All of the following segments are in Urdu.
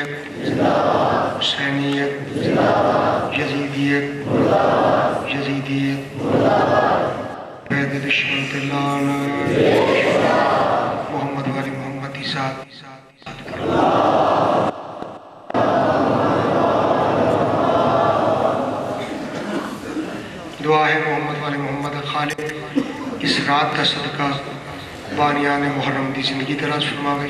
حسینیت حسینیت یزیدیت یزیدیت بید دشمن تلانا محمد والی محمد کی ساتھ دعا ہے محمد والی محمد خالق اس رات کا صدقہ بانیان محرم دی زندگی دراز فرماوے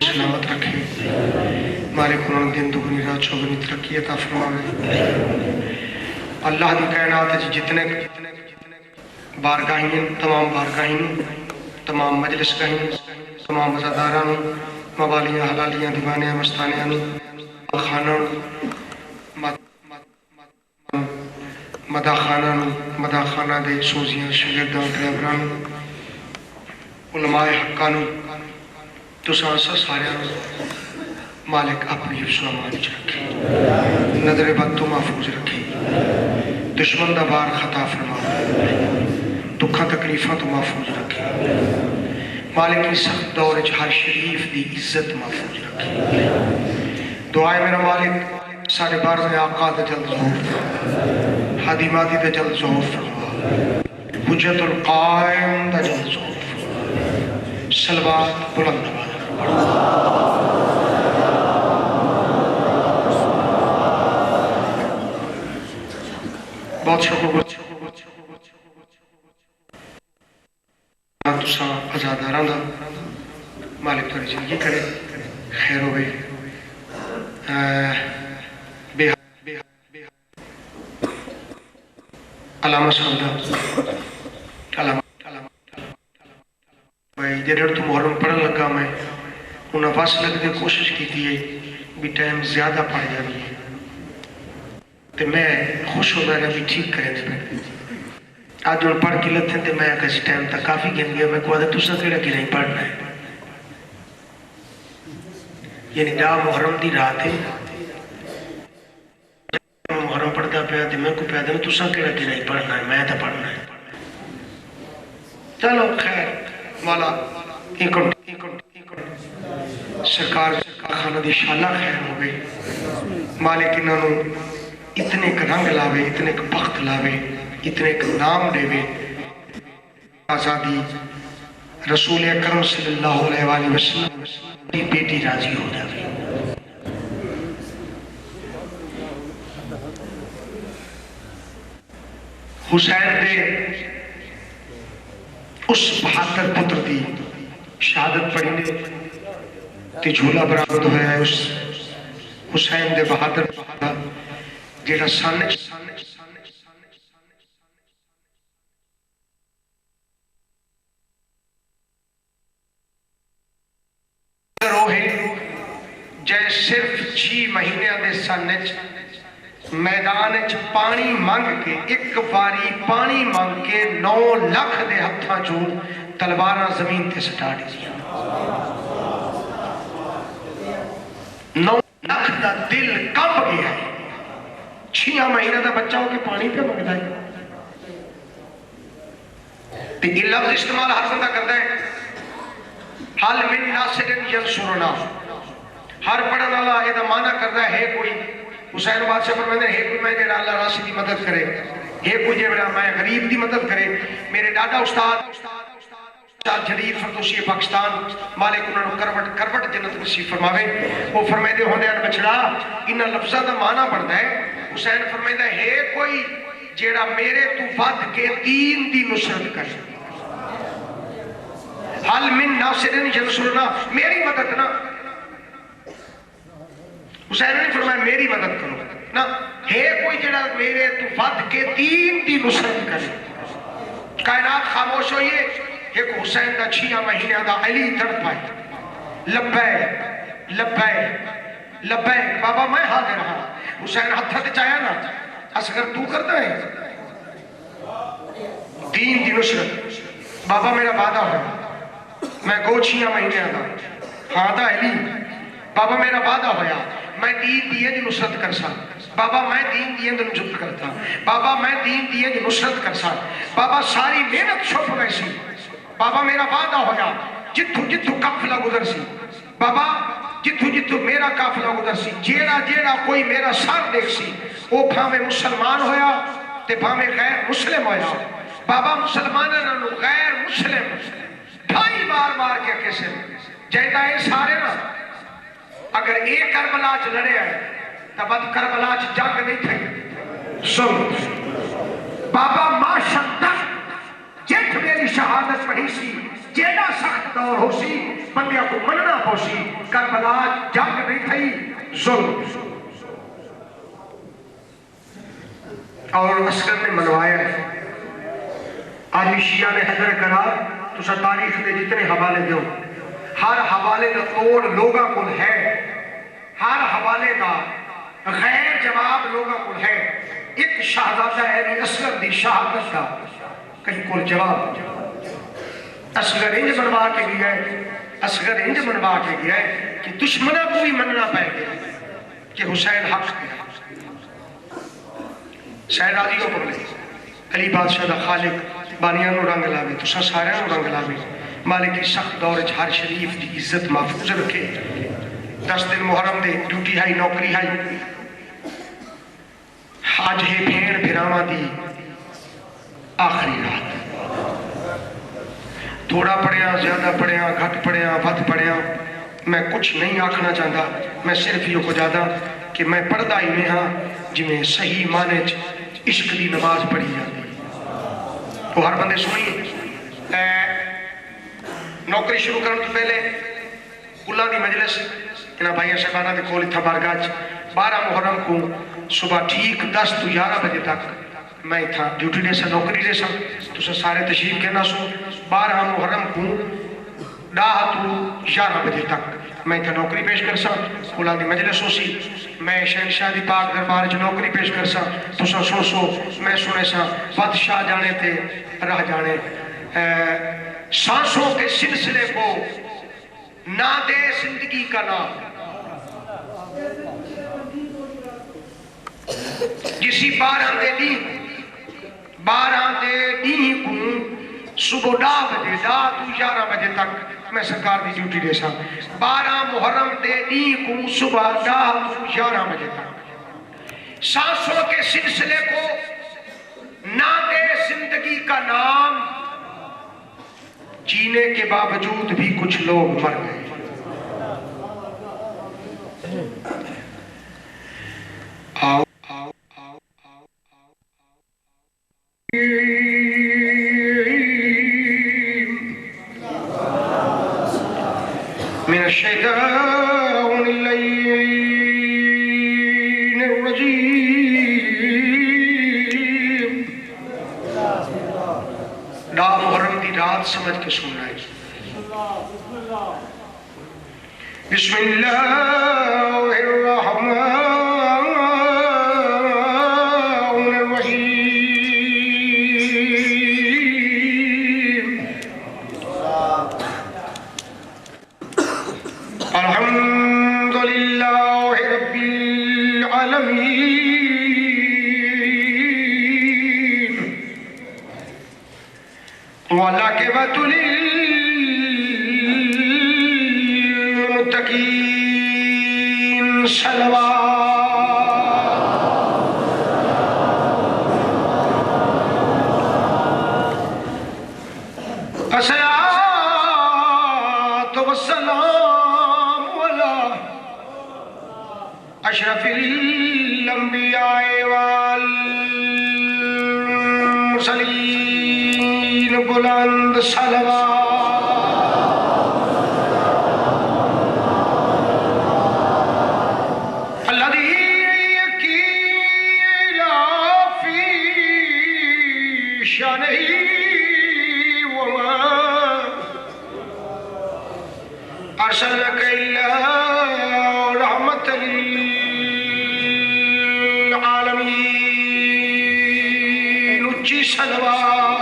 سلامت رکھے مالک انہوں دن دگنی رات چوگنی ترقی عطا فرماوے اللہ دی کائنات ہے جتنے بارگاہیں تمام بارگاہیں تمام مجلس گاہیں تمام مزاداران موالیاں حلالیاں دیوانیاں مستانیاں خانوں مدہ خانہ دے سوزیاں شگردان ڈرائیوران علماء حقانوں تو سانسا سارے مالک اپنی حفظ و امان رکھے نظر بد تو محفوظ رکھے دشمن دا بار خطا فرما دکھاں تکلیفاں تو محفوظ رکھے مالک کی سخت دور ہر شریف دی عزت محفوظ رکھے دعائے میرا مالک ساڑھے بار میں آقا دا جلد ظہور حادی مادی دا جلد ظہور فرما حجت القائم دا جلد ظہور فرما سلوات بلند والا بہت شکر تساں آزاداراں دا مالک تھوڑی زندگی کرے خیر ہوئے علامہ صاحب دا جڑے تو محرم پڑھن لگا میں انہاں بس لگ دے کوشش کی تھی بھی ٹائم زیادہ پڑ جاوی ہے تے میں خوش ہو گیا بھی ٹھیک کریں دے میں آج ان پڑھ کے لتھیں تے میں کسی ٹائم تک کافی گن گیا میں کہا تو سا کیڑا کی نہیں پڑھنا ہے یعنی جا محرم دی رات ہے محرم پڑھتا پیا تے میں کو پیا دے تو سا کیڑا کی نہیں پڑھنا ہے میں تا پڑھنا ہے چلو خیر مولا سرکار خانہ دی شالہ خیر ہو گئی مالک انہوں اتنے ایک رنگ لاوے اتنے ایک بخت لاوے اتنے ایک نام دے آزادی رسول اکرم صلی اللہ علیہ وسلم کی بیٹی راضی ہو جاوے حسین دے اس بہادر پتر دی شہادت پڑھی نے تے جھولا برآمد ہویا ہے اس حسین دے بہادر جیڑا سانے روہے جائے صرف 6 مہینے دے سانے میدان پانی مانگ کے ایک باری پانی مانگ کے 9 لاکھ دے ہتھاں جو تلوارہ زمین تے سٹا دیا 9 لاکھ دا دل کب گیا ہے 6 مہینہ دا بچہ ہو کے پانی پہ مانگتا ہے تے یہ لفظ استعمال ہر بندہ کرتا ہے حال من ناصر ینصرنا ہر پڑھن اللہ یہ معنی کرتا ہے کوئی حسین بادشاہ فرماتے ہیں کوئی میں جڑا اللہ راسی دی مدد کرے کوئی جڑا میں غریب دی مدد کرے میرے دادا استاد جدید فردوسی پاکستان مالک انہوں نے کروٹ جنت نصیب فرماوے وہ فرمائے ہونے ان بچڑا انہاں لفظہ دا معنی پڑھتا ہے حسین فرمائے ہے کوئی جڑا میرے تو ود کے دین دی نصرت کر حال من ناصرین ینصرنا میری مدد نہ حسین نے فرمایا میری مدد کرو نا ہے کوئی جڑا میرے تو ود کے دین دی نصرت کرے کائنات خاموش ہوئیے ایک حسین دا 6 مہینہ دا علی تڑپ پائے لبیک لبیک لبیک بابا میں حاضر ہاں حسین ہتھا تے چاہیا نا اصغر تو کرتا ہے دین دی نصرت بابا میرا وعدہ ہے میں گو 6 مہینے دا ہاں دا علی بابا میرا وعدہ ہویا میں دین دیئے دی نصرت کر سا بابا میں دین دیئے دی نصرت کرتا بابا میں دین دیئے دی نصرت کر سا بابا ساری محنت چھپ گئی سی بابا میرا وعدہ ہویا جتھو جتھو قافلہ گزر سی بابا جتھو جتھو میرا قافلہ گزر سی جیڑا جیڑا کوئی میرا سر دیکھ سی وہ بھاویں مسلمان ہویا تے بھاویں غیر مسلم ہویا بابا مسلمانوں غیر مسلم ڈھائی بار مار کے کسے جائدہ اے سارے نا اگر ایک کربلا چ لڑے آئے تب کربلا چ جنگ نہیں تھی سن بابا ما شدت جت میری شہادت پڑھی سی جیڑا سخت دور ہو سی بندیاں کو مننا ہو سی کربلا جنگ نہیں تھی ظلم اور عسکر نے منوایا ہے آج شیعہ نے حضر کرا تو سا تاریخ دے جتنے حوالے دو ہر حوالے دا توڑ لوگا کل ہے ہر حوالے دا غیر جواب لوگا کل ہے ایک شہزادہ ہے اصغر دی شہادت کا کہیں کل جواب اصغر انج منوا کے گیا ہے اصغر انج منوا کے گیا ہے کہ دشمنہ کو بھی مننا پائے گیا کہ حسین حق ہے شاید آدھی کو پڑھلے علی بادشاہ دا خالق بانیانو رنگ لاوے تو سا ساریانو رنگ لاوے مالکی سخت دور جھار شریف دی عزت محفوظ رکھے 10 دن محرم دے ڈیوٹی ہائی نوکری ہائی آج ہے بھیڑ بھراما دی آخری رات تھوڑا پڑھیا زیادہ پڑھیا گھٹ پڑھیا ود پڑھیا میں کچھ نہیں آکھنا چاہتا میں صرف یہ کو جادا کہ میں پردہ ہی میں ہاں جی میں صحیح معنی عشق دی نماز پڑھی جاتی تو ہر بندے سنی نوکری شروع کرنے تو پہلے اللہ دی مجلس انہاں بھائیاں صاحبانہ دے کھولی تھا بارگاج 12 محرم کو صبح ٹھیک 10 تو 11 بجے تک میں تھا ڈیوٹی دے سا نوکری دے سا تو سا سارے تشریف کہنا سو 12 محرم کو 10 تو 11 بجے تک میں تھا نوکری پیش کر سا اللہ دی مجلس ہو سی میں شہنشاہ دی پاک دربار جو نوکری پیش کر سا تو سا سن سو میں سنے سا بادشاہ جانے تے رہ جانے سانسوں کے سلسلے کو نہ دے زندگی کا نام جسی 12 دے دی کو صبح 10 بجے 10 تو 11 بجے تک میں سرکار دی ڈیوٹی دے سا 12 محرم دے دی کو صبح 10 تو 11 بجے تک سانسوں کے سلسلے کو نہ دے زندگی کا نام جینے کے باوجود بھی کچھ لوگ مر گئے آؤ من الشیطان اللعین الرجیم نا محرم دی رات سمجھ کے سننا ہے بسم اللہ الرحمن وَلَكِبَةُ لِلْمُتَّقِينَ صلوات الصلاة والسلام على أشرف الأنبياء والمرسلين بلند صلوات الذي يكيل في شانه وما أرسلك إلا رحمة للعالمين اچھی صلوات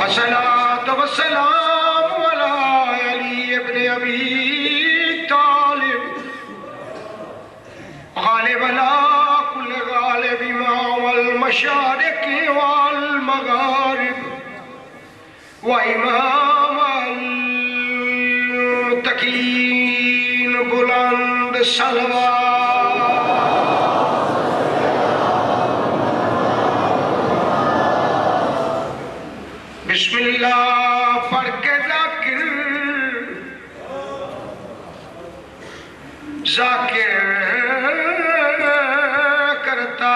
الصلاة والسلام على علي بن أبي طالب غالب لا كل غالب ما والمشارق والمغارب وإمام المتقین بلند صلوات بسم اللہ پڑھ کے ذاکر کرتا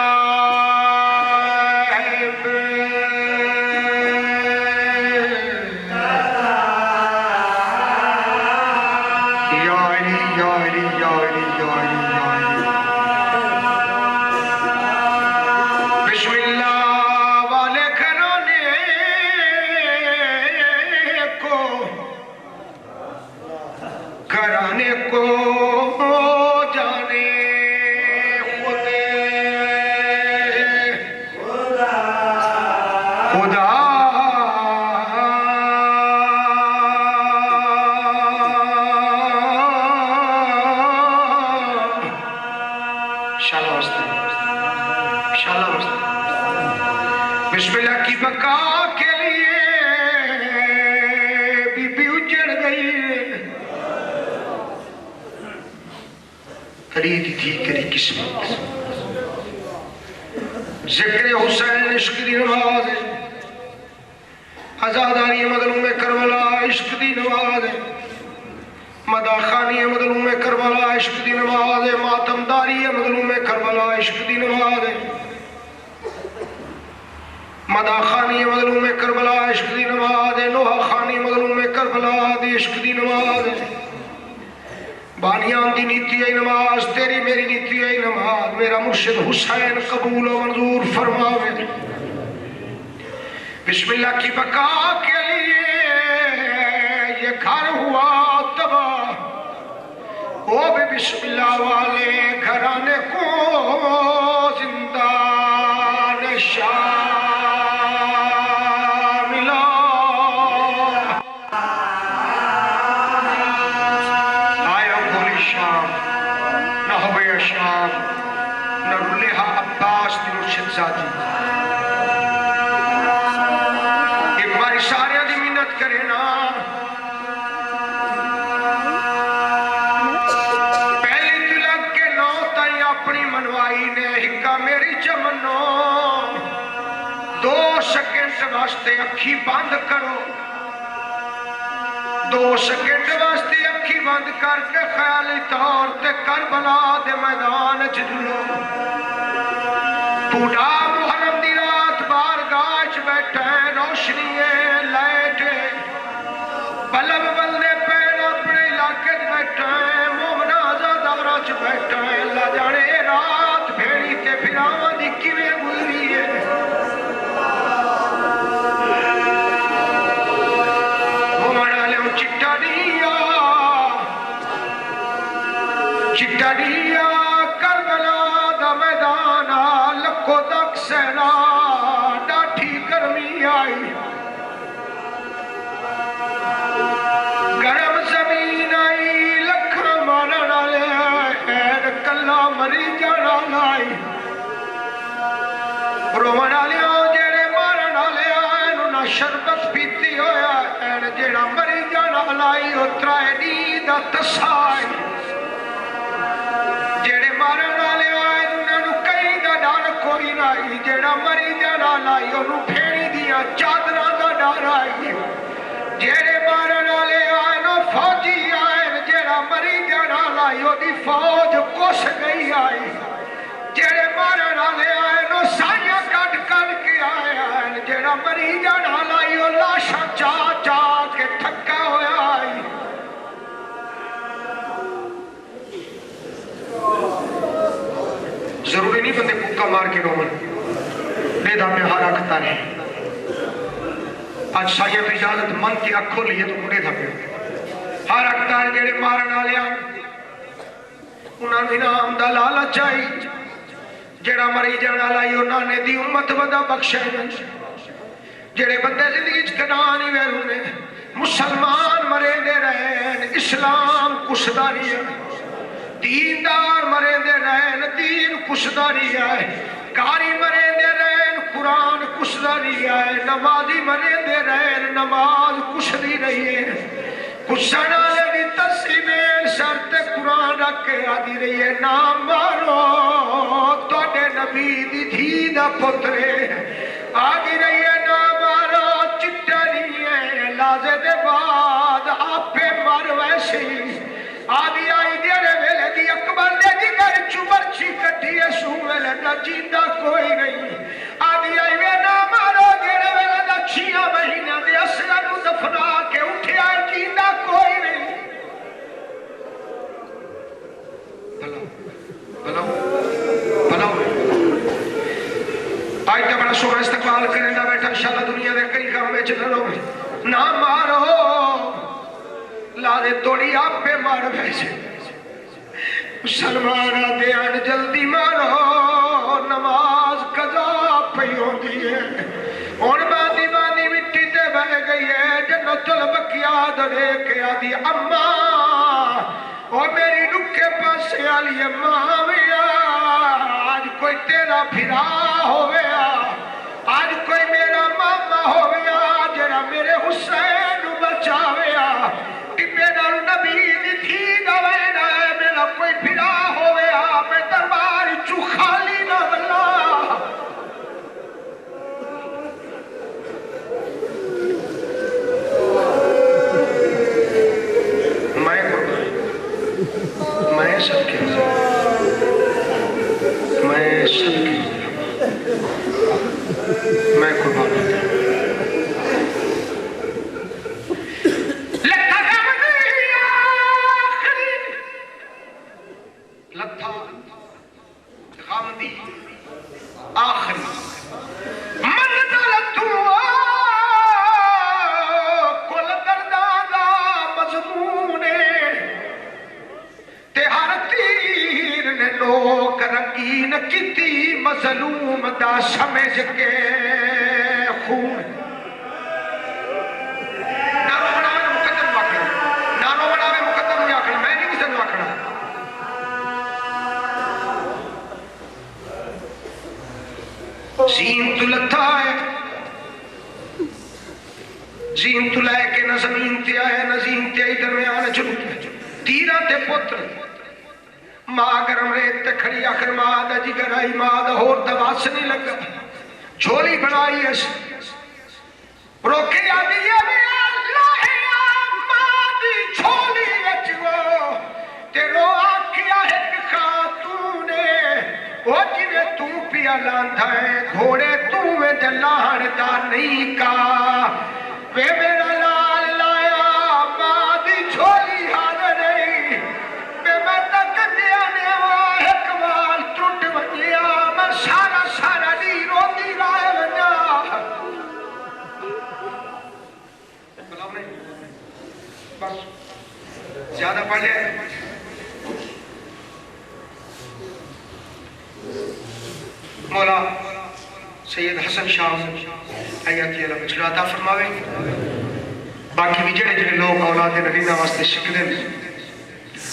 بسم اللہ کی بقا کے لیے بی بی اجڑ گئی خریدی تھی تیری قسمت ذکر حسین عشق دی نماز ہے آزاداری مظلوم کربلا عشق دی نماز ہے مداخانی مظلوم کربلا عشق دی نماز ہے ماتمداری مظلوم کربلا عشق دی نماز ہے مدا خانی مظلوم کربلا عشق دی نماز ہے نوحہ خانی مظلوم کربلا دی عشق دی نماز ہے بانیان دی نیتی ہے نماز تیری میری نیتی ہے نماز میرا مرشد حسین قبول و منظور فرماوے بسم اللہ کی بقا کے لیے یہ گھر ہوا تباہ وہ بھی بسم اللہ والے گھرانے کو زندہ نشان ایک باری سارے دی منت کرے نا پہلی تلک کے نو تائیں اپنی منوائی نے ہکا میری چمنو 2 سیکنڈ واسطے اکھی بند کرو 2 سیکنڈ واسطے اکھی بند کر کے خیالی طور تے کربلا دے میدان چلو پوڑا محرم دی رات بارگاہ بیٹھے روشنی لائٹ بلب بلنے پین اپنے علاقے بیٹھے مومنہ آزادارہ بیٹھے اللہ جانے رات بھیڑی تے پھراواں دی کیویں گزری ہے مومنہ لے چٹا دیا کربلا دا میدان لکھو تک سینا ڈاٹھی گرمی آئی گرم زمین آئی لکھا مارنا لے این کلا مری جانا لائی رومنا لیا جیڑے مارنا لیا اینونا شربت پیتی ہویا این جیڑا مری جانا لائی اترائے نیدہ تسائی جیڑے مارنا لیا اینونا کئی دا ڈار کوئی نائی جیڑا مری جانا لائی انہوں پھیڑی دیا چادرہ دا ڈار آئی جیڑے مارنا لیا اینو فوجی آئین جیڑا مری جانا لائی دی فوج کوش گئی آئی جیڑے مارنا لیا اینو سائیاں کٹ کر کے آئین جیڑا مری جانا لائی لاشا چا چا کے تھکا ہویا آئی ضروری نہیں بندے پکا مار کے رومن بیدہ میں ہارا کھتا رہے آج سائیت اجازت من کی اکھو لیے تو مڑے تھا پہ ہارا کھتا ہے جیڑے مارنا لیا انہاں نے انعام دا لالا چاہی جیڑا مری جانا لائی انہاں نے دی امت ودا بخشے جیڑے بندے زندگی چکنانی ویرونے مسلمان مرے دے رہے اسلام کشداری ہے دیندار مرے دے رہے دین کشداری ہے کاری مرے دے رہے قرآن کشدا نہیں آئے نمازی منے دے رہے نماز کشدی رہی ہے کشن والے بھی تسیمین شرط قرآن رکھ کے آدھی رہی ہے نام مارو توڑے نبی دی دھی دا پترے آدھی رہی ہے نام مارو چٹا نہیں ہے لازے دے بعد آپ پہ مر ویسی آدھی آئی دیرے ویلے دی اکبر دے دی گھر چوبر چی کٹی ہے سو ویلے نہ جیندہ کوئی نہیں آدھی آئی وے نہ مارو دیرے ویلے دا چھیاں مہینہ دے اسرہ نو دفنا کے اٹھے آئی جیندہ کوئی نہیں بلاؤ آئی تے بڑا سونا استقبال کرنے دا بیٹھا انشاءاللہ دنیا دے کئی کام میں چلو نہ مارو لادے توڑی آپ پہ مار بھیجے مسلمانہ دیان جلدی مارو نماز قضا پہ ہوندی ہے اور باندی مٹی تے بہ گئی ہے جنت البقیہ دے کے آدھی اماں اور میری رکھے پاسے آلی اماں ویا آج کوئی تیرا پھرا ہویا آج کوئی میرا ماما ہویا جرا میرے حسین بچاویا میرا نبی دی تھی دوینا ہے میرا کوئی پھرا ہویا میں دربار چو خالی نہ بلا میں سب کے میں قربان ہوتا ہوں مظلوم دا سمجھ کے خون نارو بڑھاوے مقدم واقعہ نارو بڑھاوے مقدم واقعہ میں نہیں کسی واقعہ زین تو لتا ہے زین تو لائے کے نہ زمین تے آئے نہ زین تے آئی درمیان جنوب تیرہ تے پتر ماں گرم ریت تے کھڑی آخر ماں دا جگر آئی ماں دا ہور دواس نہیں لگا جھولی بنائی ہے روکے آدھی ہے اللہ ماں دی جھولی وچو تیرو آکھیا ایک خاتونے وہ جنہیں تو پیا لاندھا ہے گھوڑے تو میں جلان دا نہیں کا وے میرا لال لایا ماں دی جھولی حال نہیں بے میں تک دیانے ایک وال ٹوٹ ونیا میں سارا دی روندی رائے ونیا بلاؤ نہیں بس زیادہ پڑھ لے مولا سید حسن شاہ حیاتی اللہ بچڑا عطا فرماوے باقی بھی جڑے لوگ اولاد نبینا واسطے شکدے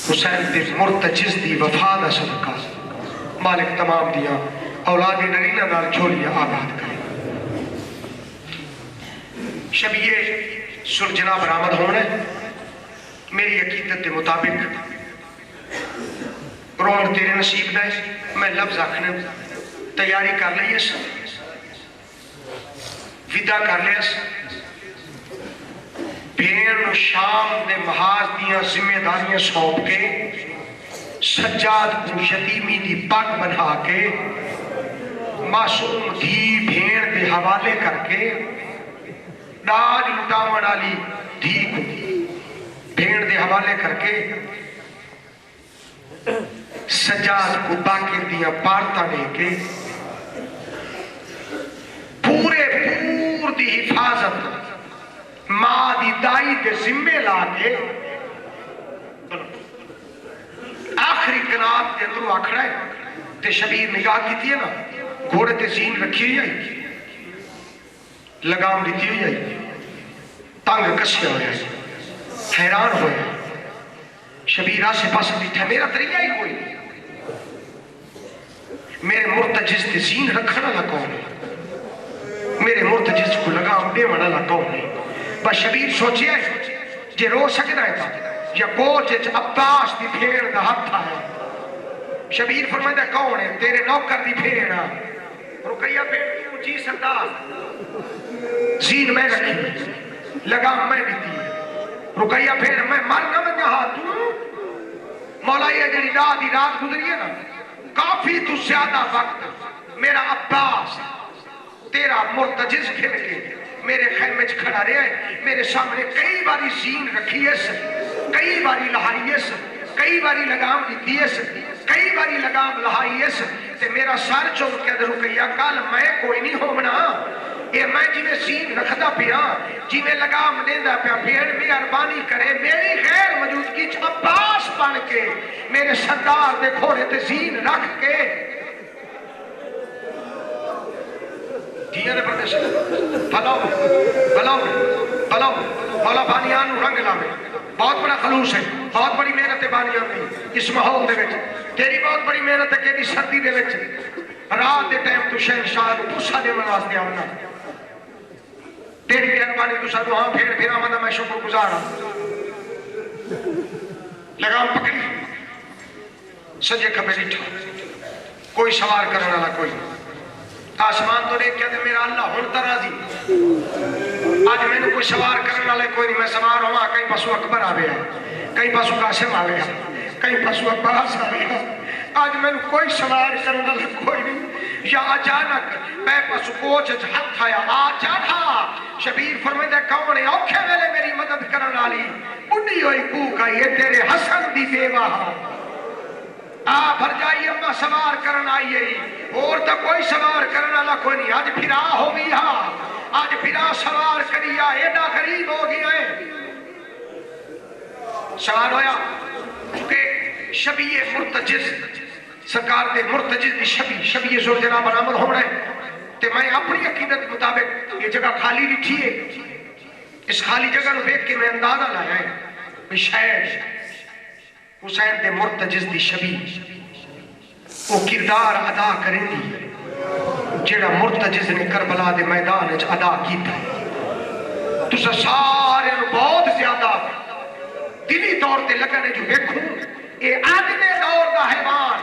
حسین دے مرتجز دی وفا دا صدقہ مالک تمام دیا اولاد نبینا نال جھولیا آباد کرے شبیہ سرجنا برآمد ہونے میری عقیدت دے مطابق رون تیرے نصیب دے میں لفظ آکھنے تیاری کر لیس ودا کر لیس بین شام دے محاذ دیاں ذمہ داریاں سونپ کے سجاد کو یتیمی دی پگ بنا کے معصوم دھی بھین دے حوالے کر کے ڈاج لٹاون والی دھی کو بھین دے حوالے کر کے سجاد کو باقر دیاں پارتا لے کے پورے پور دی حفاظت ماں دی دائی دے ذمہ لا کے آخری کناب دے اندروں آکھڑا ہے تے شبیر نگاہ کی تھی ہے نا گھوڑے تے زین رکھی ہوئی آئی لگام دیتی ہوئی آئی تنگ کسیا ہویا ہے حیران ہویا شبیرہ سے پاس دیتا ہے میرا طریقہ ہی کوئی نہیں میرے مرتجز تے زین رکھنا نہ کون ہے میرے مرتجز کو لگام دے والا کون ہے؟ بس شبیر سوچیا ہے جے رو سکتا ہے تھا یا کوچ عباس دی پھیڑ دا ہاتھ آیا. شبیر فرمائدہ کون ہے؟ تیرے نوکر دی پھیڑ. رقیہ پھیڑ کیوں جی سردار زین میں رکھی لگام میں دیتی ہے. رقیہ پھیڑ میں مرنا میں کہا تو مولا یہ جنی رات ہی رات گزری ہے نا کافی تو زیادہ وقت میرا عباس تیرا مرتجز کھل کے میرے خیمے چ کھڑا رہے ہیں. میرے سامنے کئی باری زین رکھی ہے کئی باری لہائی ہے کئی باری لگام دیتی ہے کئی باری لگام لہائی ہے تے میرا سر چوک کے در رکیا کل میں کوئی نہیں ہومنا اے میں جی میں زین رکھدا پیا جی میں لگام دیندا پیا پھر مہربانی کرے میری غیر موجودگی چ عباس بن کے میرے سردار دے کھوڑے تے زین رکھ کے دیئے دے پردے سے بلاؤ مولا بانیان نو رنگ لاوے. بہت بڑا خلوص ہے بہت بڑی محنت ہے بانیان دی اس ماحول دے وچ تیری بہت بڑی محنت ہے کہ دی سردی دے وچ رات دے ٹائم تو شہنشاہ نو پوچھا دے من واسطے آنا. تیری مہربانی تو سر وہاں پھر آمدہ میں شکر گزار ہوں. لگام پکڑی سجے کھبے ڈٹھا کوئی سوار کرنے والا کوئی آسمان تو دیکھ کہتے میرا اللہ ہن ترازی آج میں نے کوئی سوار کرنے والے کوئی نہیں. میں سوار ہوا کہیں پسو اکبر آ گیا کہیں پسو قاسم آ گیا کہیں پسو عباس آ گیا. آج میں نے کوئی سوار کرنے والے کوئی نہیں. یا اچانک میں پسو کوچ ہاتھ آیا آ چاہا. شبیر فرمائدہ کون ہے اوکھے ویلے میری مدد کرنے والی بڑی ہوئی کوک آئی ہے تیرے حسن دی بیوہ بھر جائیے اما سوار کرنا آئیے اور تو کوئی سوار کرنا نہ کوئی نہیں. آج پھرا ہو گیا آج پھرا سوار کریا ایڈا غریب ہو گیا ہے. سوار ہویا چونکہ شبیہ مرتجز سرکار دے مرتجز دی شبیہ زور جناب برامل ہو رہے تے میں اپنی عقیدت مطابق یہ جگہ خالی لٹھی ہے. اس خالی جگہ نو دیکھ کے میں اندازہ لایا ہے شاید حسین دے مرتجز دی شبیہ وہ کردار ادا کریں دی جیڑا مرتجز نے کربلا دے میدان اچ ادا کیتا ہے. تو سارے بہت زیادہ دلی طور تے لگنے جو دیکھوں اے آدھنے دور دا حیوان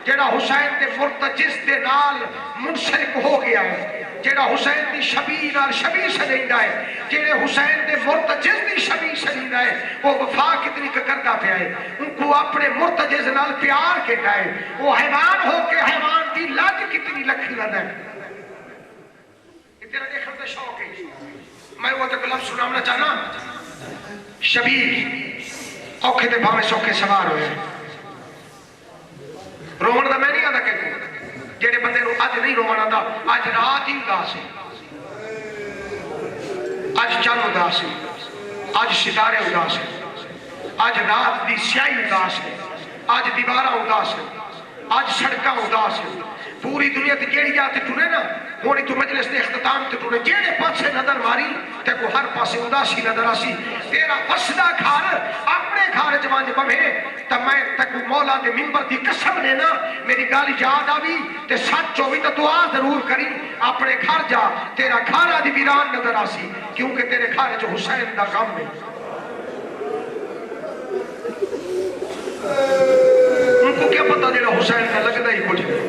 جیڑا حسین دے مرتجز دے نال منسلک ہو گیا ہے جیڑا حسین دی شبیہ نال شبیہ سجیندہ ہے جیڑے حسین دے مرتجز دی شبیہ سجیندہ ہے وہ وفا کتنی کردہ پہ آئے ان کو اپنے مرتجز نال پیار کے جائے وہ حیوان ہو کے حیوان دی لج کتنی لکھی لدہ ہے. اتنا دیکھنے دے شوق ہے میں وہ تک لفظ سنامنا چاہنا. شبیہ اوکھے دے بھامے سوکھے سوار ہوئے رومن دا میں نہیں آدھا کہتے جیڑے بندے نو آج نہیں رومن آدھا آج رات ہی اداس ہے آج چند اداس ہے آج ستارے اداس ہے آج رات دی سیاہی اداس ہے آج دیوارہ اداس ہے آج سڑکاں اداس ہے. پوری دنیا تے جیڑی جاتے ٹونے نا ہونی تو مجلس دے اختتام تے ٹونے جیڑے پاسے نظر ماری تے کو ہر پاسے اداسی نظر آسی. تیرا وسدہ گھر اپنے گھر جوانج بمے تا میں تک مولا دے منبر دی قسم لینا میری گالی یاد آوی تے سچ ہوئی تو دعا ضرور کری اپنے گھر جا تیرا گھر آدھی ویران نظر آسی کیونکہ تیرے گھر جو حسین دا غم ہے. ان کو کیا پتا جیڑا حسین کا لگتا ہی کچھ نہیں.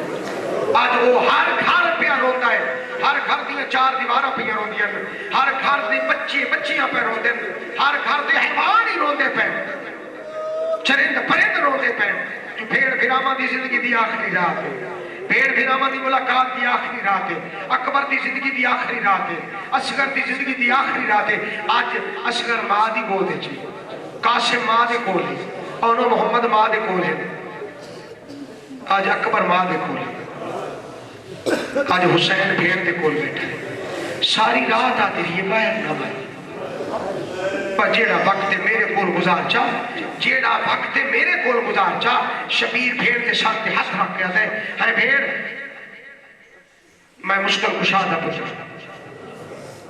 آج وہ ہر گھر پہ روتا ہے ہر گھر دیا چار دیوارہ پہ روندی ہیں ہر گھر دی بچیاں پہ روندے ہیں ہر گھر دے حیوان ہی روندے پہ چرند پرند روندے پہ جو بھیڑ بھرامہ دی زندگی دی آخری رات ہے بھیڑ بھرامہ دی ملاقات دی آخری رات ہے اکبر دی زندگی دی آخری رات ہے اصغر دی زندگی دی آخری رات ہے. آج اصغر ماں دی گول دے چاہیے قاسم ماں دے گول ہے اونو محمد ماں دے گول ہے آج اکبر ماں دے گول ہے آج حسین بھیڑ دے کول بیٹھے ساری رات آتی رہی ہے باہر نہ باہر پر جیڑا وقت میرے کول گزار چاہ جیڑا وقت میرے کول گزار چاہ شبیر بھیڑ کے ساتھ ہاتھ رکھ کے آتا ہے. ہے بھیڑ میں مشکل کشا دا پتر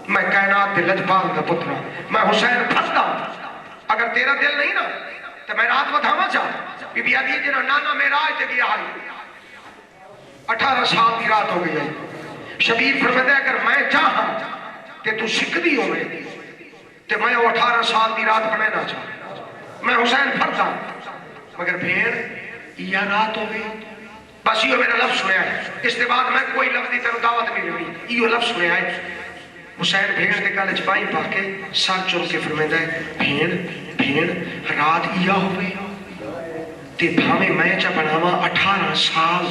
میں کائنات دے لجپال دا پتر میں حسین پھسدا اگر تیرا دل نہیں نا تو میں رات بدھاما چاہ بی بی آدھی جنہوں نانا میرا آئے تے گیا آئی 18 سال کی رات ہو گئی ہے شبیر فرماتا ہے اگر میں چاہاں کہ تو سکھ دی ہوئے تو میں 18 سال دی رات بنانا چاہاں، میں حسین فردا مگر بھیڑ یا رات ہو گئی بس یہ میرا لفظ سنیا ہے، اس کے بعد میں کوئی لفظ دی تینوں دعوت نہیں لگی، یہ لفظ سنیا ہے۔ حسین بھیڑ دے گل چ پائی پا کے سر چم کے فرماتا ہے بھیڑ رات یا ہوئے تے بھاویں میں چا بناواں 18 سال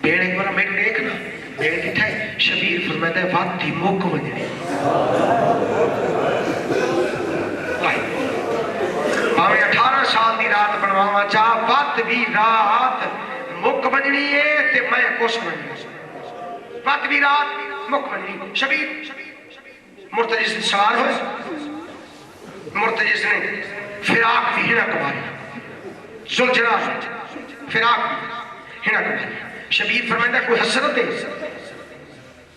بھیڑ ایک بار میں دیکھنا بھیڑ کتھا ہے؟ شبیر فرماتا ہے وقت دی مک ونجنی بھاویں 18 سال دی رات بنواواں چاہ وقت بھی رات مک ونجنی ہے تے میں کچھ ونجنی وقت بھی رات مک ونجنی۔ شبیر مرتجس نے سوار ہوئے، مرتجس نے فراق بھی ہنا کماری زلجرا فراق بھی ہنا کماری۔ شبیر فرمائندہ کوئی حسرت ہے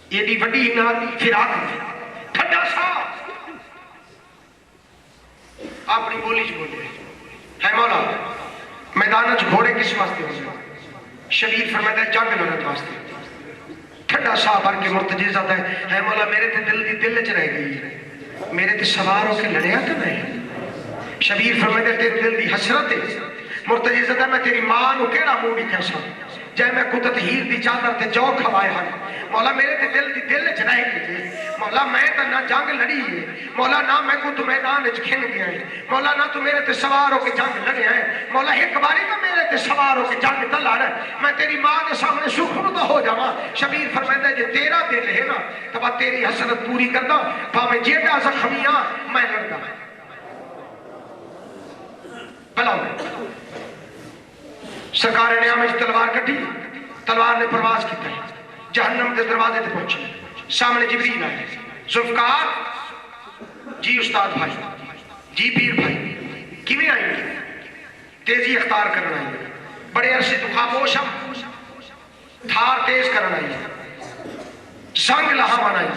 یہ بھی بڑی ہنا فراق ہے ٹھنڈا سا اپنی بولی چ بولے ہے مولا میدان چ گھوڑے کس واسطے ہوئے؟ شبیر فرمائندہ جنگ لڑن واسطے ٹھنڈا سا بھر کے مرتجز آتا ہے مولا میرے تے دل دی دل چ رہ گئی ہے میرے تے سوار ہو کے لڑیا تو نہیں۔ شبیر فرمائندہ تیرے دل دی حسرت ہے مرتجز آتا ہے میں تیری ماں نو کیڑا منہ بھی کیسا جائے میں قدرت ہیر دی چادر تے جو کھوائے ہیں مولا میرے تے دل دی دل چ رہ گئی مولا میں تو نہ جنگ لڑی ہے مولا نہ میں کو تو میدان وچ کھن گیا ہے مولا نہ تو میرے تے سوار ہو کے جنگ لڑیا ہے مولا ایک باری تو میرے تے سوار ہو کے جنگ تے لڑ میں تیری ماں کے سامنے سخنودہ ہو جاواں۔ شبیر فرمائندہ ہے جے تیرا دل ہے نا تو میں تیری حسرت پوری کردا بھاویں جیڑا زخمیاں میں لڑدا بلا میں سرکار نے آمج تلوار کٹی تلوار نے پرواز کی تھی جہنم کے دروازے تے پہنچی سامنے جبریل آئے ذوالفقار جی استاد بھائی جی پیر بھائی کیویں آئیں گے تیزی اختیار کرنا ہے بڑے عرصے تو خاموش ہم تھار تیز کرنا ہے زنگ لہاوانا ہے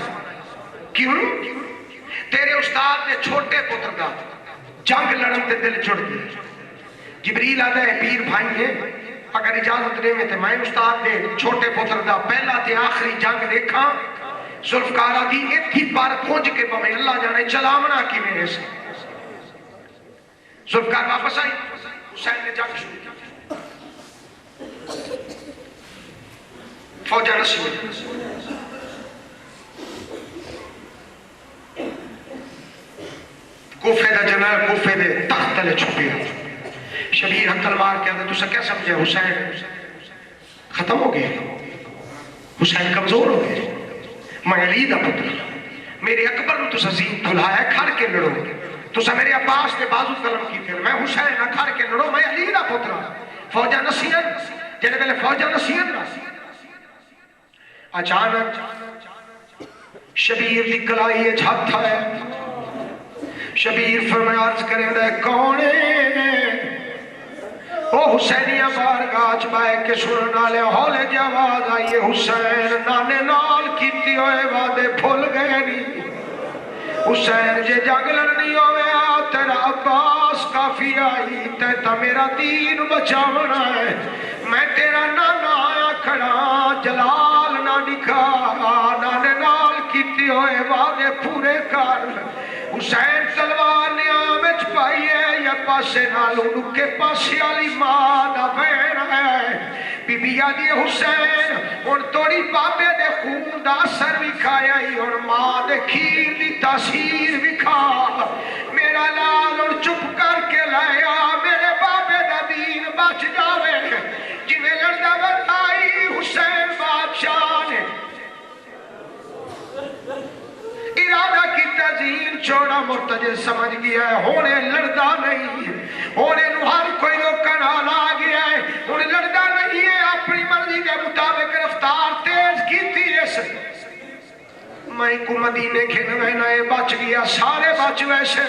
کیوں تیرے استاد نے چھوٹے پتر دا جنگ لڑن تے دل جڑ گئے۔ جبریل آتا ہے پیر بھائی ہے اگر اجازت دے میں تے میں استاد دے چھوٹے پتر دا پہلا تے آخری جنگ دیکھا ذوالفقار دی اتھی پر پہنچ کے بمیں اللہ جانے چلامنا کی میرے سے ذوالفقار واپس آئی حسین نے جنگ شروع کی فوجہ نصیب کوفے دا جنرل کوفے دے تخت تلے چھپیا شبیر حق تلوار کیا تو سا کیا سمجھے حسین ختم ہو گئے حسین کمزور ہو گئے میں علی دا پتر میرے اکبر نو تو سا زین دھلایا کھڑ کے لڑو تو سا میرے عباس نے بازو قلم کی تھے میں حسین نہ کھڑ کے لڑو میں علی دا پتر فوجہ نصیحت جنہیں پہلے فوجہ نصیحت اچانک شبیر دی کلائی جھت ہے شبیر فرمایا عرض کریں دے کونے او حسینیہ بارگاہ بائے کے سننا لے ہولے جواز آئیے حسین نانے نال کیتی ہوئے وعدے بھول گئے نہیں حسین جے جنگ لڑنی ہوئے تیرا عباس کافی آئی تیتا میرا دین بچاونا ہے میں تیرا نانا آیا کھڑا جلال نہ نکھا نانے نال کیتی ہوئے وعدے پورے کر حسین تلوار نے آمچ پائی ہے یا پاسے نالوں نکے پاسے علی ماں دا بین ہے بی بی آدھی حسین ان توڑی بابے دے خون دا اثر بھی کھایا ہی اور ماں دے کھیر دی تاثیر بھی کھا میرا لال اور چپ کر کے لایا میرے بابے دا دین بچ جاوے جی میں لڑدہ بتائی حسین بادشاہ نے ارادہ کی تزین چھوڑا مرتجز سمجھ گیا ہے ہونے لڑدا نہیں ہونے نو ہر کوئی روکنا لا گیا ہے ہونے لڑدا نہیں ہے اپنی مرضی کے مطابق رفتار تیز کی تھی اس میں کو مدینے کھن وینا بچ گیا سارے بچ ویسے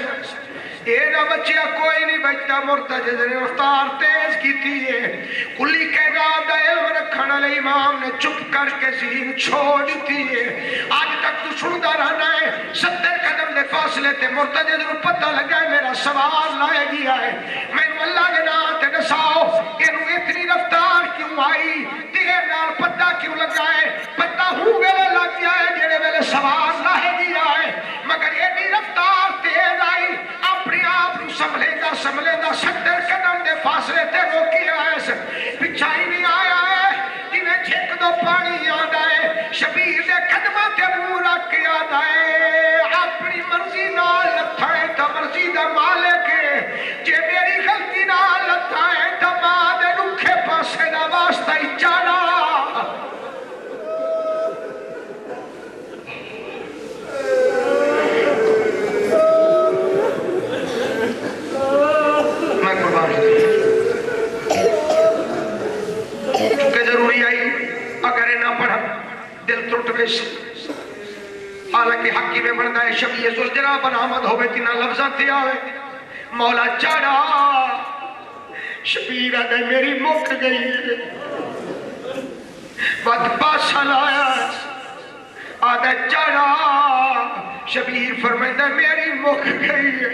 اینا بچیا کوئی نہیں بچتا مرتجز نے رفتار تیز کی تھی ہے کلی کہنگاب دا علم رکھنا علیہ امام نے چپ کر کے ذہن چھوڑ دی ہے آج تک تو سنتا رہنا ہے 70 قدم دے فاصلے تے مرتجز نے پتہ لگا ہے میرا سوال لائے گیا ہے میں نے اللہ کے نام تے نساؤ انہوں اتنی رفتار کیوں آئی دیر نال پتہ کیوں لگا ہے پتہ شبیر دے قدماں تے منہ رکھ کے آدا ہے اپنی مرضی نال لتھا ہے تے مرضی دا مالک ہے جے میری غلطی نال لتھا ہے تے ماں دے رکھے پاسے دا واسطہ ہی چاڑا چونکہ ضروری آئی اگر نہ پڑھا دل ٹوٹ ویس حالانکہ حقی میں بڑھتا ہے شبیہ زلجرہ برآمد ہوئے تینا لفظاں تے آوے مولا چڑھا شبیر آدھے میری مک گئی ہے بد پاسا لایا آدھے چڑھا شبیر فرمائدہ میری مک گئی ہے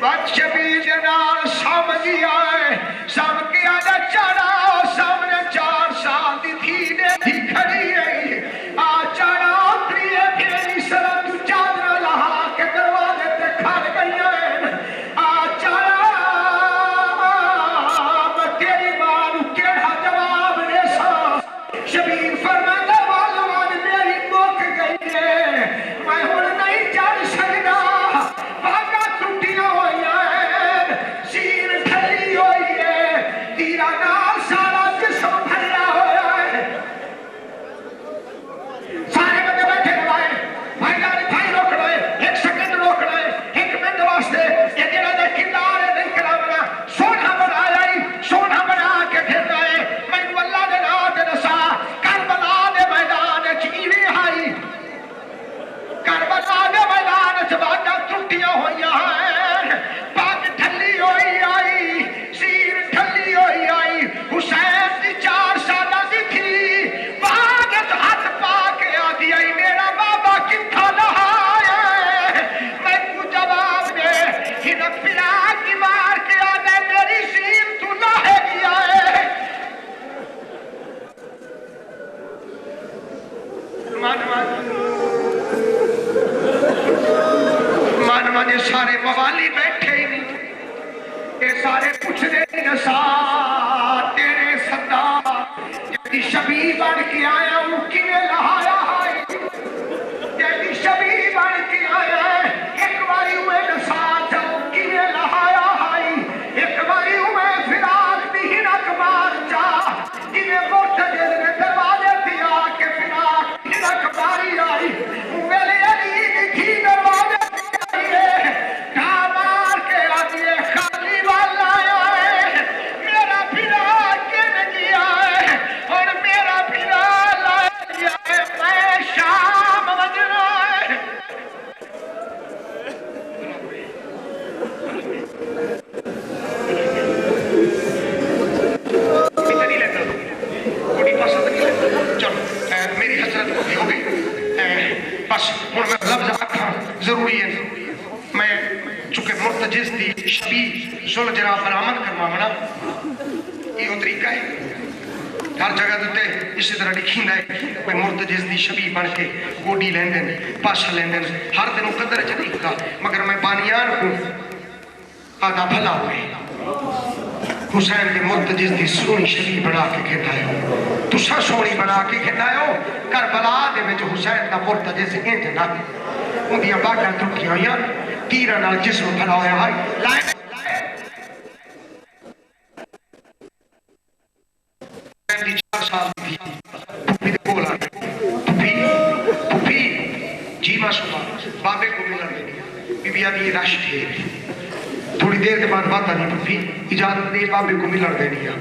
بد شبیر جنال سامجھی آئے سام کے آدھے چڑھا سامنے 4 سال دی تھی نے تھی کھڑی ہے آ چڑھا اتری ہے پھیری سرم تو چادر لہا کے دروازے تے کھڑ گئی ہے آ چڑھا میں تیری ماں کیڑا جواب دے سا شبیر فرمائدہ والوان میری مک گئی ہے میں ہن نہیں چڑھ سکدا باگا ٹوٹیاں ہوئی ہیں سیر ڈھلی ہوئی ہے تیرا نال سارا جسم بھرا ہوا ہے سارے بندے بیٹھے ہوئے بھائی گاڑی بھائی روک رہے 1 سیکنڈ روک رہے 1 منٹ واسطے یہ جڑا دے کنارے نہیں کراونا سونا بنایا ہی سونا بنا کے پھر رہے مینوں اللہ دے نام تے دسا کربلا دے میدان وچ ایویں آئی کربلا دے میدان وچ باگا ٹوٹیاں ہوئیاں ہیں پاگ ڈھلی ہوئی آئی سیر ڈھلی ہوئی آئی حسین دی 4 سالہ دی تھی باگ ہاتھ پا کے آدھی آئی میرا بابا کتھا نہایا ہے میں کو جواب دے ہنک پھرا کی مار کے آدھے میری سیر تو نہے گیا ہے مان یہ سارے موالی بیٹھے ہی نہیں یہ سارے پوچھ دے نسا تیرے صدا جیدی شبی بن کے آیا وہ کنے لہایا ہے جیدی شبی بن کے آیا ہے ایک باری ہوئے نسا جب کنے لہایا ہے ایک باری ہوئے فراق دی ہنک مار جا جنہیں موٹ جیدنے دروازے دیا کہ فراق ہنک ماری آئی میرے علی کی تھی دروازے کامار کے آدھے خالی والا آیا ہے میرا پھرا کن گیا ہے اور میرا پھرا لایا ہے میں شام وجنا ہے اتنی لیتا کوڑی پسند نہیں لیتا چلو میری حضرت کو بھی ہو گئی بس اور میں لفظ آکھا ضروری ہے میں چونکہ مرتجز دی شبی زلجرہ برآمد کروانا یہ طریقہ ہے ہر جگہ دیتے اسی طرح لکھیں ہے کوئی مرتجز دی شبی بن کے گوڈی لیندن پاسا لیندن ہر دن قدر جدید کا مگر میں بانیان ہوں آدھا بھلا ہوئے حسین کے مرتجز دی سونی شبی بنا کے کھیتا ہے تو سا سونی بنا کے کھیتا ہے کربلا دے میں جو حسین دا مرتجز انج نہ ان دیا باقا ٹوٹیاں ہوئیاں تیرہ نال جسم بھلا ہویا ہے لائن دی 4 سال تھی پھوپھی دے بولا پھوپھی جیما صبح بابے کو ملن دیا بی بی آدھی رش تھے تھوڑی دیر کے بعد بات آنی پھوپھی اجازت دے بابے کو ملن دیا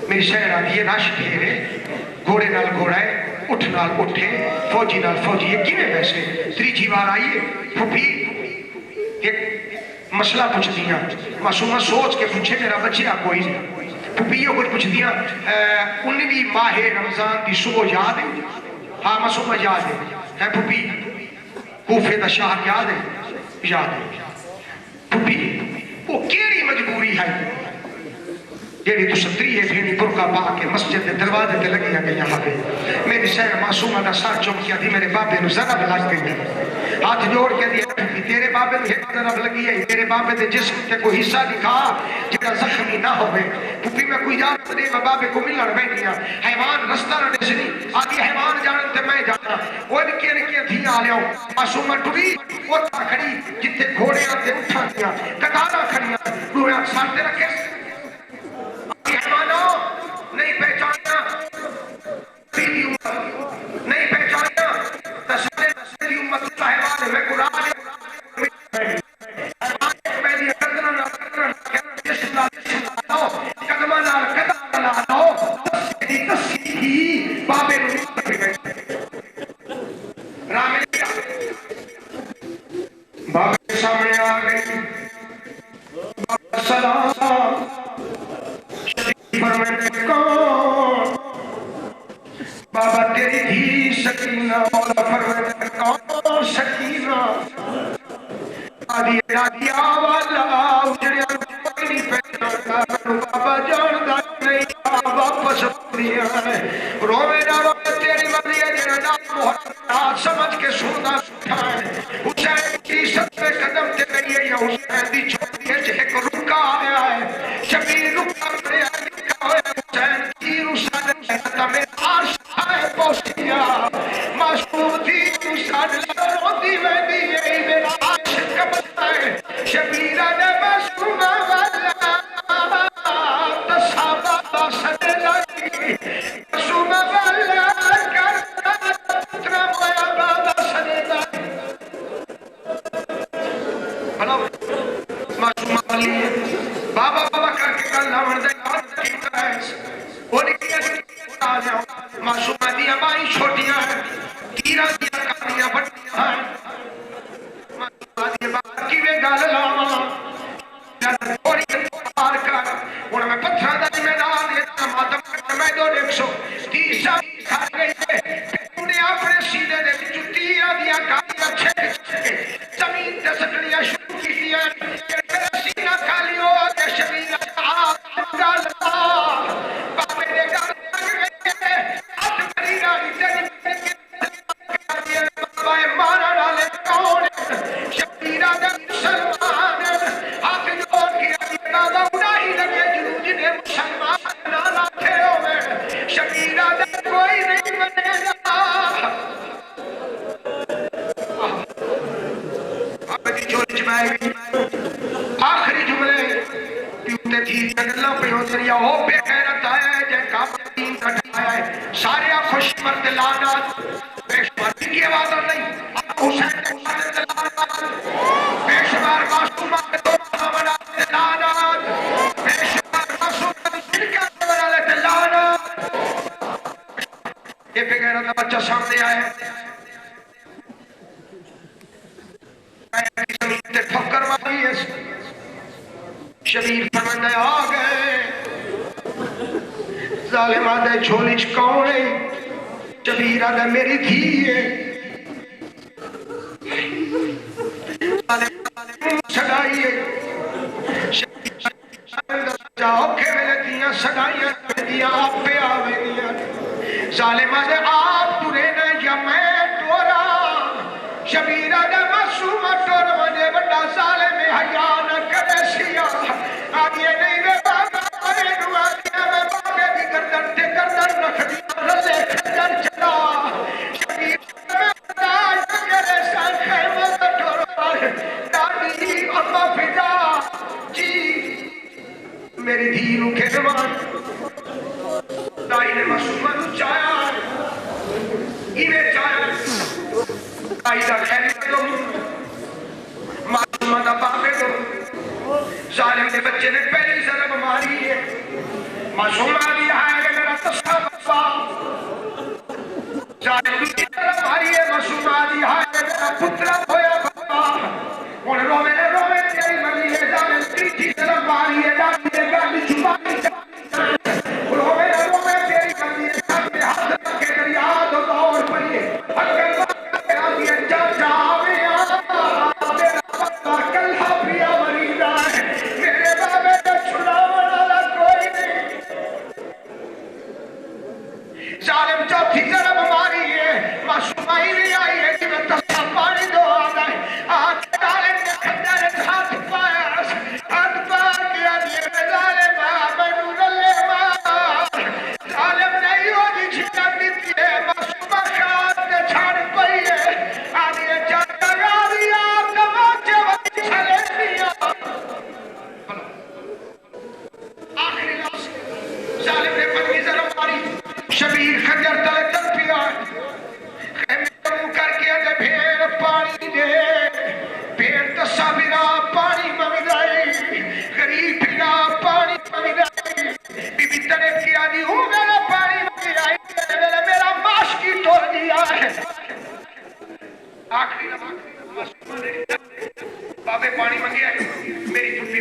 میری شہر آدھی یہ رش پھیرے گھوڑے نال گھوڑا ہے اٹھ نال اٹھے فوجی نال فوجی یہ کیویں ویسے 3 بار آئیے پھوپھی ایک مسئلہ پوچھ دیا معصومہ سوچ کے پوچھے میرا بچہ کوئی پھوپھی یہ کچھ پوچھ دیا 19 ماہ رمضان دی صبح یاد ہے ہاں معصومہ یاد ہے پھوپھی کوفے دا شہر یاد ہے یاد ہے پھوپھی وہ کیڑی مجبوری ہے جیڑی تو ستری ہے پھیڑی برکا پا کے مسجد دے دروازے تے لگیا گئی یہاں پہ میری سیر معصومہ دا سر چوم کیا تھی میرے بابے نو ذرا لگ گئی ہاتھ جوڑ کے دیا تیرے بابے تے ایک طرف لگی ہے تیرے بابے تے جسم تے کوئی حصہ دکھا جڑا زخمی نہ ہوئے پھپھی میں کوئی جان دے میں بابے کو ملن بیٹھیا حیوان رستہ نہ دسنی آدھی حیوان جانن تے میں جانا وہ نکے نکے تھی آ لیاؤ معصومہ ٹری اوتا کھڑی جتھے گھوڑے آتے اٹھا دیا قطارہ کھڑیاں رویاں ساتھ رکھے آدھی حیوانوں نہیں پہچانیا بیدی امت نہیں پہچانیا تسلے نسلی امت صاحبان میں قرآن بابا کے سامنے آ گئی بابا سلام شریف فرمائے کون بابا تیری دھی سکینہ مولا فرمائے کون سکینہ آدھی رادیا والا اجڑیا کوئی نہیں پہچانتا بابا جاندا نہیں واپس دیا ہے روے نہ روے تیری مرضی ہے جڑا نام محمد سمجھ کے سندا سٹھا ہے حسین کی سب پہ قدم تے گئی ہے حسین دی چھوٹی ہے ایک رکا آیا ہے شبیر رکا پڑے رکا ہوئے حسین کی رسالت ہے تمہیں عاشق ہے پوسیا معصوم تھی رسالت روتی ویندی ہے میرا عاشق بتا ہے شبیرہ نے معصوم والا تصابہ سدے لگی معصوم والا کرتا پترہ مویا بابا سدے لگی ہلو معصوم والی بابا بابا کر کے کل لاؤن دے بات کی طرح وہ نکیا آ جاؤ معصومہ دیا بائی چھوٹیاں ہیں تیرہ دیا کانیاں بڑھیاں ہیں معصومہ دیا بابا کی وے گال لاؤں تھوڑی پار کر انہوں میں پتھر دا میدان ہے ماتم کرتا میں دو 130 کھا گئی ہے انہیں اپنے سیدھے دے بھی تیرہ دیا کانیاں چھے زمین تے سکڑیاں شروع کی دیا کہ سینہ کھالی ہو کہ شبیرہ آپ گال بابے نے گال لگ گئے آج بری رانی تیری بابا مارا ڈالے کون شبیرہ دے مسلمان ہاتھ جوڑ کے بابا اڑائی لگے جنہوں جنہیں مسلمان نہ تھے ہوئے شبیرہ دے کوئی نہیں بنے گا آپ دی چولی جمائے گئی آخری جملے پیوتے تھی اللہ پہ ہوتے رہا ہو بے غیرت آیا ہے جائے کام دین کٹھایا ہے سارے خوش مرد لانات پیشوار کی آواز نہیں حسین کے مرد لانات پیشوار معصومہ کے دو مرد لانات پیشوار معصومہ کے کا مرد لانات یہ بے غیرت بچہ سامنے آیا زمین تے ٹھکر ماری ہے شبیر فرماندے آ گئے ظالم آدھے جھولی چکوڑے شبیر آدھے میری دھی ہے ظالم سڑائی ہے شبیر جاؤ کے ملے دیاں سڑائیاں دیاں آپ پہ آوے دیاں ظالم آدھے آپ تُرینا یا میں ٹورا شبیر آدھے معصومہ ٹور مجھے بڑا ظالم حیاء نہ کرے سیا آگے نہیں میں بابا آئے نو آگیا میں بابے بھی گردن تے گردن رکھ دیا رلے کھجر چلا شبیر میں بڑا کرے سان خیمہ ٹور دادی اما فدا جی میری دھی نو کھیلوان دائی نے معصومہ نو چایا ایوے چایا دائی دا خیلی دو معصومہ دا بابے دو ظالم دے بچے نے پہلی ضرب ماری ہے معصومہ دی آئے میرا تصا بابا ظالم دی ضرب ماری ہے معصومہ دی آئے میرا پترہ ہویا بابا انہیں روے تیری مرضی ہے ظالم تیجی ضرب ماری ہے دائی دے گاڑی چھپائی روے تیری مرضی ہے سامنے ہاتھ رکھے دریا دو دور پڑیے اگر بابا آگے جا جاوے میرا بابا کلھا پیا مریدہ ہے میرے بابے کا چھڑا والا کوئی نہیں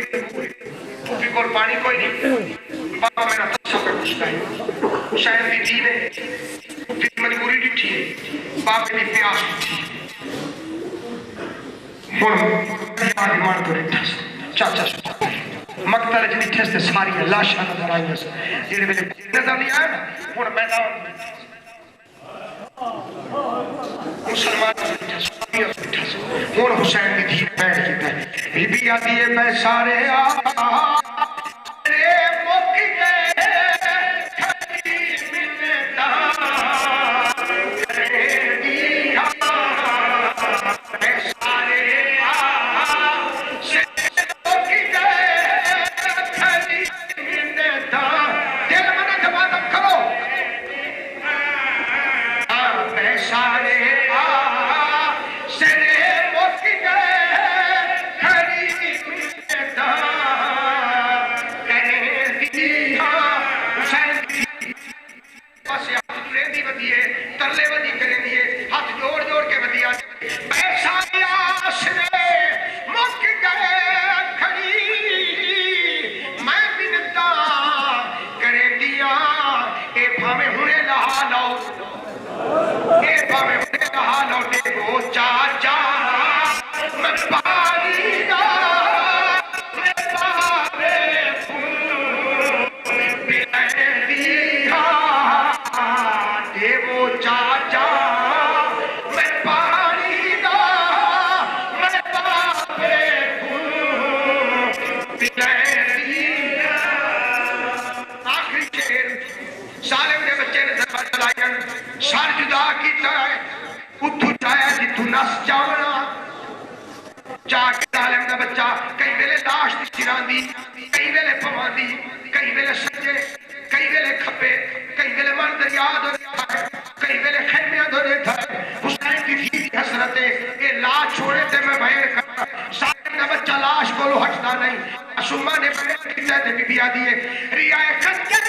پھوپھی کو پانی کوئی نہیں، بابا میرا تسا پہ پوچھتا ہے، حسین دی دھی نے پھوپھی مجبوری ڈٹھی ہے، بابے دی پیاس ڈٹھی ہن مان کو ڈٹھا چاچا مقتل جی ڈٹھے سے ساری لاشاں نظر آئی جڑے ویلے نظر نہیں آیا ہن میدان مسلمان ہوں حسین کی دھی بیٹھ کے بی بی آتی ہے میں سارے مک گئے ترلے ودی کریں دیئے ہاتھ جوڑ جوڑ کے ودیا پیسہ آس نے مک گئے کھڑی میں بنتا کریں دیا اے بھامے ہونے لہا لو اے بھامے ہونے لہا لو دیکھو چاچا میں پانی گا میں پاوے پھول بلائے دیا دیو چاچا میں پانی دا میں پاپے پلائے دیا آخری شیر سالم دے بچے نے دربار چلائیں سار جدا کیتا ہے اتھو چاہے جتو نس جاونا چاہ کے سالم دے بچہ کئی ویلے داشت چران دی کئی ویلے پوان دی کئی ویلے سجے کئی ویلے کھپے کئی ویلے من دریا دو دیتا ہے کئی ویلے خیمیاں دو دیتا ہے حسین کی تھی حسرتے یہ لاش چھوڑے تھے میں بہر کرتا سالم کا بچہ لاش کو لو ہٹتا نہیں اسمہ نے بہر کیتا ہے بی بی آدھی ہے ریائے خنجر